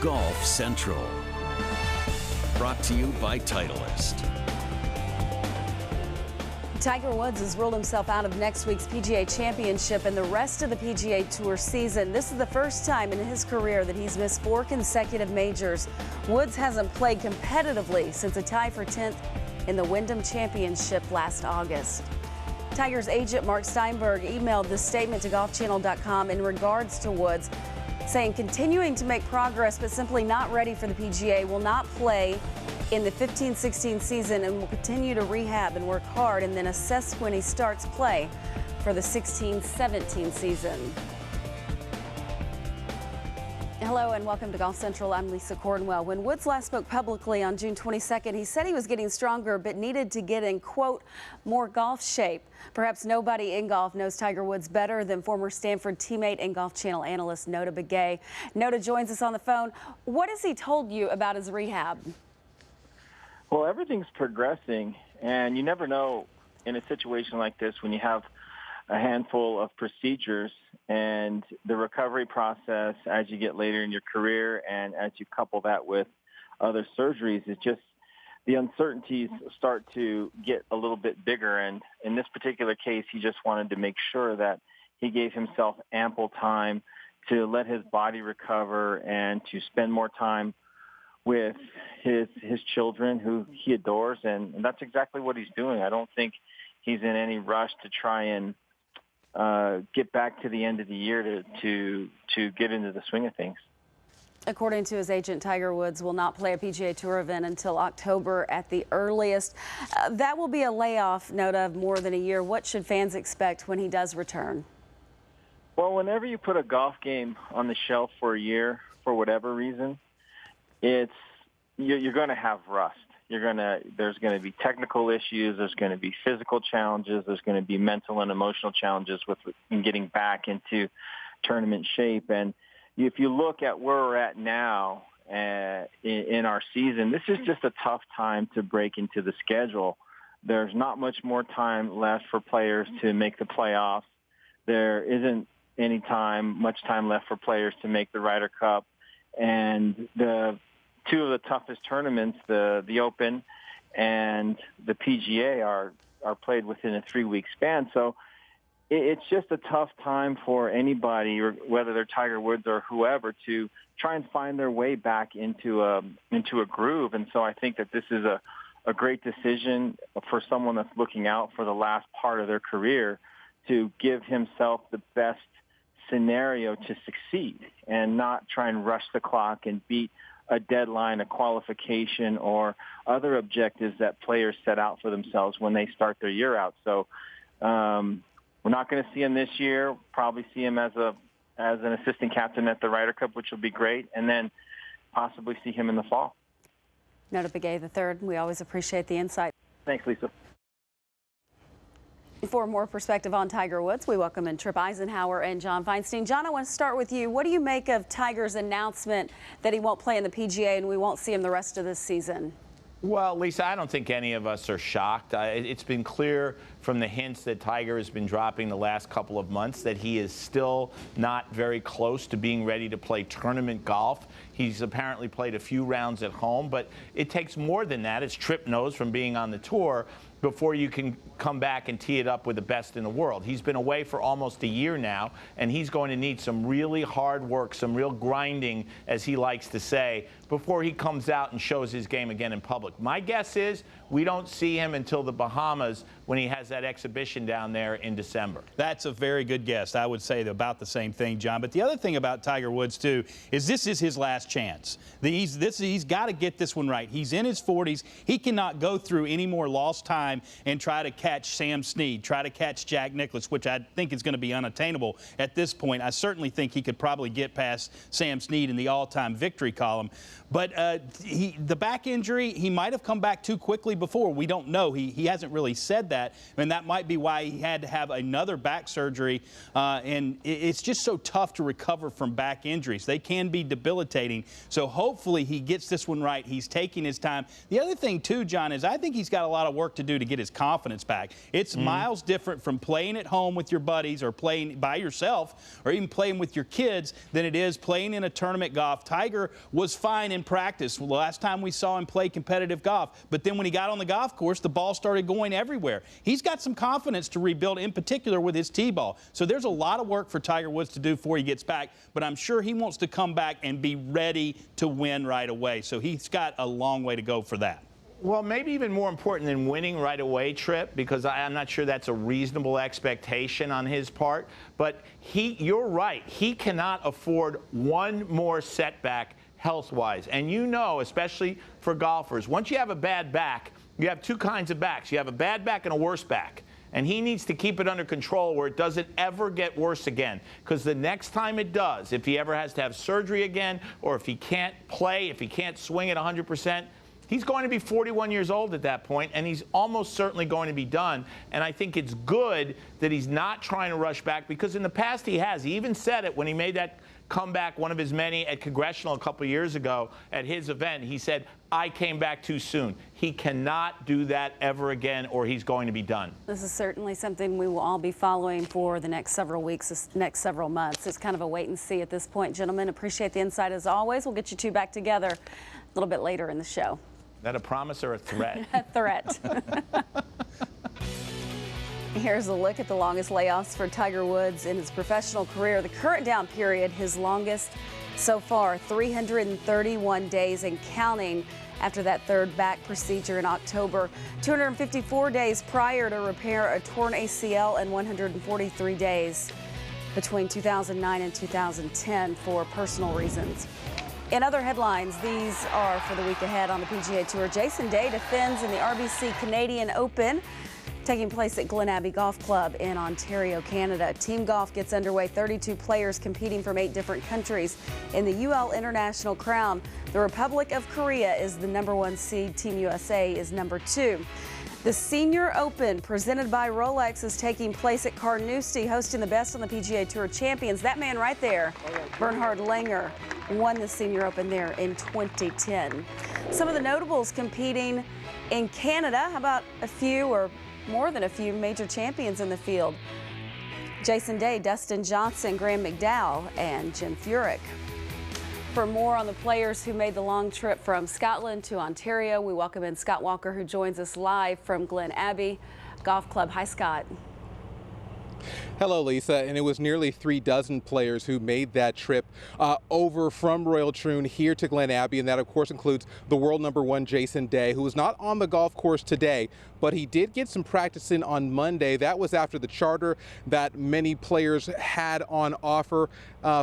Golf Central. Brought to you by Titleist. Tiger Woods has ruled himself out of next week's PGA Championship and the rest of the PGA Tour season. This is the first time in his career that he's missed 4 consecutive majors. Woods hasn't played competitively since a tie for 10th in the Wyndham Championship last August. Tiger's agent Mark Steinberg emailed this statement to golfchannel.com in regards to Woods, saying continuing to make progress but simply not ready for the PGA, will not play in the 15-16 season and will continue to rehab and work hard and then assess when he starts play for the 16-17 season. Hello and welcome to Golf Central. I'm Lisa Cornwell. When Woods last spoke publicly on June 22nd, he said he was getting stronger but needed to get in, quote, more golf shape. Perhaps nobody in golf knows Tiger Woods better than former Stanford teammate and Golf Channel analyst Nota Begay. Nota joins us on the phone. What has he told you about his rehab? Well, everything's progressing, and you never know in a situation like this when you have a handful of procedures and the recovery process as you get later in your career and as you couple that with other surgeries, it's just the uncertainties start to get a little bit bigger. And in this particular case, he just wanted to make sure that he gave himself ample time to let his body recover and to spend more time with his children who he adores, and that's exactly what he's doing. I don't think he's in any rush to try and get back to the end of the year to get into the swing of things. According to his agent, Tiger Woods will not play a PGA Tour event until October at the earliest. That will be a layoff, note, of more than a year. What should fans expect when he does return? Well, whenever you put a golf game on the shelf for a year, for whatever reason, you're going to have rust. There's going to be technical issues. There's going to be physical challenges. There's going to be mental and emotional challenges in getting back into tournament shape. And if you look at where we're at now in our season, this is just a tough time to break into the schedule. There's not much more time left for players to make the playoffs. There isn't much time left for players to make the Ryder Cup. And the two of the toughest tournaments, the Open and the PGA, are played within a 3-week span. So it's just a tough time for anybody, or whether they're Tiger Woods or whoever, to try and find their way back into a groove. And so I think that this is a great decision for someone that's looking out for the last part of their career to give himself the best scenario to succeed and not try and rush the clock and beat a deadline, a qualification, or other objectives that players set out for themselves when they start their year out. So we're not going to see him this year. Probably see him as an assistant captain at the Ryder Cup, which will be great, and then possibly see him in the fall. Nota Begay III, we always appreciate the insight. Thanks, Lisa. For more perspective on Tiger Woods, we welcome in Trip Eisenhower and John Feinstein. John, I want to start with you. What do you make of Tiger's announcement that he won't play in the PGA and we won't see him the rest of this season? Well, Lisa, I don't think any of us are shocked. It's been clear from the hints that Tiger has been dropping the last couple of months that he is still not very close to being ready to play tournament golf. He's apparently played a few rounds at home, but it takes more than that, as Tripp knows from being on the tour, before you can come back and tee it up with the best in the world. He's been away for almost a year now, and he's going to need some really hard work, some real grinding, as he likes to say, before he comes out and shows his game again in public. My guess is we don't see him until the Bahamas when he has that exhibition down there in December. That's a very good guess. I would say about the same thing, John. But the other thing about Tiger Woods, too, is this is his last chance. He's got to get this one right. He's in his 40s. He cannot go through any more lost time and try to catch Sam Snead, try to catch Jack Nicklaus, which I think is going to be unattainable at this point. I certainly think he could probably get past Sam Snead in the all-time victory column. But the back injury, he might have come back too quickly before, we don't know. He hasn't really said that, and that might be why he had to have another back surgery. And it's just so tough to recover from back injuries. They can be debilitating. So hopefully he gets this one right. He's taking his time. The other thing, too, John, is I think he's got a lot of work to do to get his confidence back. It's miles different from playing at home with your buddies or playing by yourself or even playing with your kids than it is playing in a tournament golf. Tiger was fine in practice the last time we saw him play competitive golf, but then when he got on the golf course, the ball started going everywhere. He's got some confidence to rebuild, in particular with his tee ball. So there's a lot of work for Tiger Woods to do before he gets back, but I'm sure he wants to come back and be ready to win right away. So he's got a long way to go for that. Well, maybe even more important than winning right away, Tripp, because I'm not sure that's a reasonable expectation on his part. But you're right. He cannot afford one more setback health-wise. And you know, especially for golfers, once you have a bad back, you have two kinds of backs. You have a bad back and a worse back. And he needs to keep it under control where it doesn't ever get worse again. Because the next time it does, if he ever has to have surgery again, or if he can't play, if he can't swing at 100%, he's going to be 41 years old at that point, and he's almost certainly going to be done. And I think it's good that he's not trying to rush back, because in the past he has. He even said it when he made that comeback, one of his many at Congressional a couple years ago at his event. He said, I came back too soon. He cannot do that ever again, or he's going to be done. This is certainly something we will all be following for the next several weeks, next several months. It's kind of a wait and see at this point, gentlemen. Appreciate the insight as always. We'll get you two back together a little bit later in the show. Is that a promise or a threat? A threat. Here's a look at the longest layoffs for Tiger Woods in his professional career. The current down period, his longest so far, 331 days and counting after that third back procedure in October. 254 days prior to repair a torn ACL and 143 days between 2009 and 2010 for personal reasons. In other headlines, these are for the week ahead on the PGA Tour. Jason Day defends in the RBC Canadian Open, taking place at Glen Abbey Golf Club in Ontario, Canada. Team golf gets underway. 32 players competing from 8 different countries in the UL International Crown. The Republic of Korea is the #1 seed. Team USA is #2. The Senior Open, presented by Rolex, is taking place at Carnoustie, hosting the best on the PGA Tour champions. That man right there, Bernhard Langer, won the Senior Open there in 2010. Some of the notables competing in Canada. How about a few or more than a few major champions in the field? Jason Day, Dustin Johnson, Graham McDowell, and Jim Furyk. For more on the players who made the long trip from Scotland to Ontario, we welcome in Scott Walker, who joins us live from Glen Abbey Golf Club. Hi, Scott. Hello, Lisa. And it was nearly 3 dozen players who made that trip over from Royal Troon here to Glen Abbey. And that, of course, includes the world #1 Jason Day, who was not on the golf course today, but he did get some practice in on Monday. That was after the charter that many players had on offer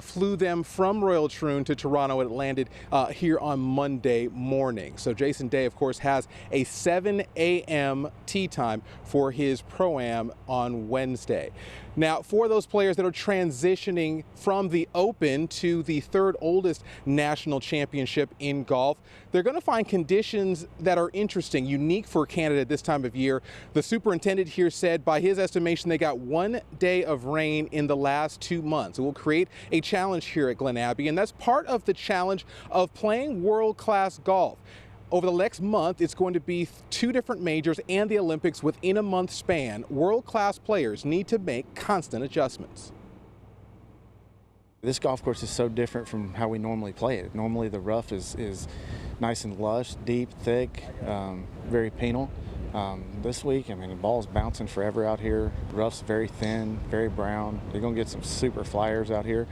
flew them from Royal Troon to Toronto. It landed here on Monday morning. So Jason Day, of course, has a 7 a.m. tee time for his Pro-Am on Wednesday. Now, for those players that are transitioning from the Open to the 3rd oldest national championship in golf, they're going to find conditions that are interesting, unique for Canada at this time of year. The superintendent here said, by his estimation, they got 1 day of rain in the last 2 months. It will create a challenge here at Glen Abbey, and that's part of the challenge of playing world-class golf. Over the next month, it's going to be 2 different majors and the Olympics within a month span. World-class players need to make constant adjustments. This golf course is so different from how we normally play it. Normally the rough is nice and lush, deep, thick, very penal. This week, I mean, the ball's bouncing forever out here. The rough's very thin, very brown. You're going to get some super flyers out here.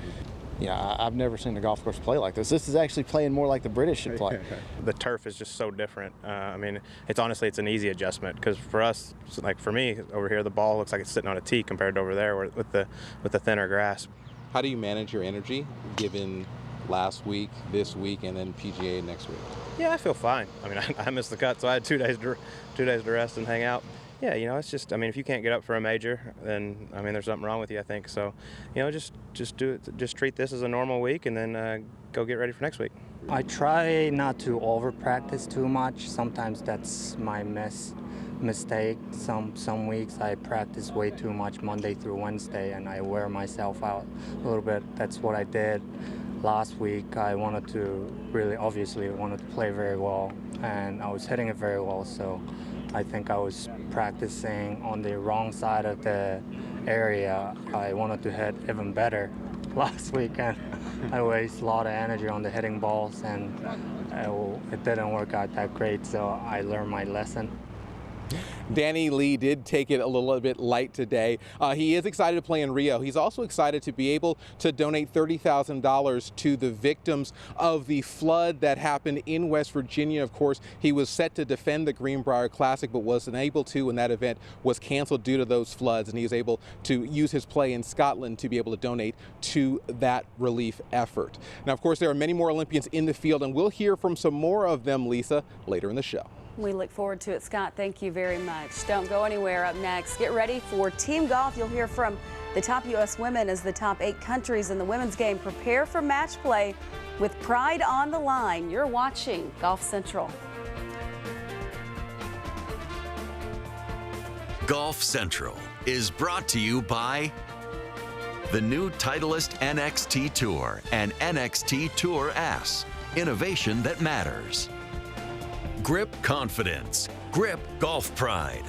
Yeah, I've never seen a golf course play like this. This is actually playing more like the British should play. The turf is just so different. I mean, it's an easy adjustment, because for us, like for me over here, the ball looks like it's sitting on a tee compared to over there with the thinner grass. How do you manage your energy given last week, this week, and then PGA next week? Yeah, I feel fine. I mean, I missed the cut, so I had 2 days to rest and hang out. Yeah, you know, it's just, I mean, if you can't get up for a major, then, I mean, there's something wrong with you, I think. So, you know, just do it, just treat this as a normal week, and then go get ready for next week. I try not to over practice too much. Sometimes that's my mistake. Some weeks I practice way too much Monday through Wednesday and I wear myself out a little bit. That's what I did last week. I wanted to obviously wanted to play very well and I was hitting it very well, so I think I was practicing on the wrong side of the area. I wanted to hit even better last week and I waste a lot of energy on the hitting balls and it didn't work out that great, so I learned my lesson. Danny Lee did take it a little bit light today. He is excited to play in Rio. He's also excited to be able to donate $30,000 to the victims of the flood that happened in West Virginia. Of course, he was set to defend the Greenbrier Classic, but wasn't able to when that event was canceled due to those floods. And he was able to use his play in Scotland to be able to donate to that relief effort. Now, of course, there are many more Olympians in the field, and we'll hear from some more of them, Lisa, later in the show. We look forward to it, Scott. Thank you very much. Don't go anywhere. Up next, get ready for team golf. You'll hear from the top U.S. women as the top 8 countries in the women's game prepare for match play with pride on the line. You're watching Golf Central. Golf Central is brought to you by the new Titleist NXT Tour and NXT Tour S. Innovation that matters. Grip Confidence. Grip Golf Pride.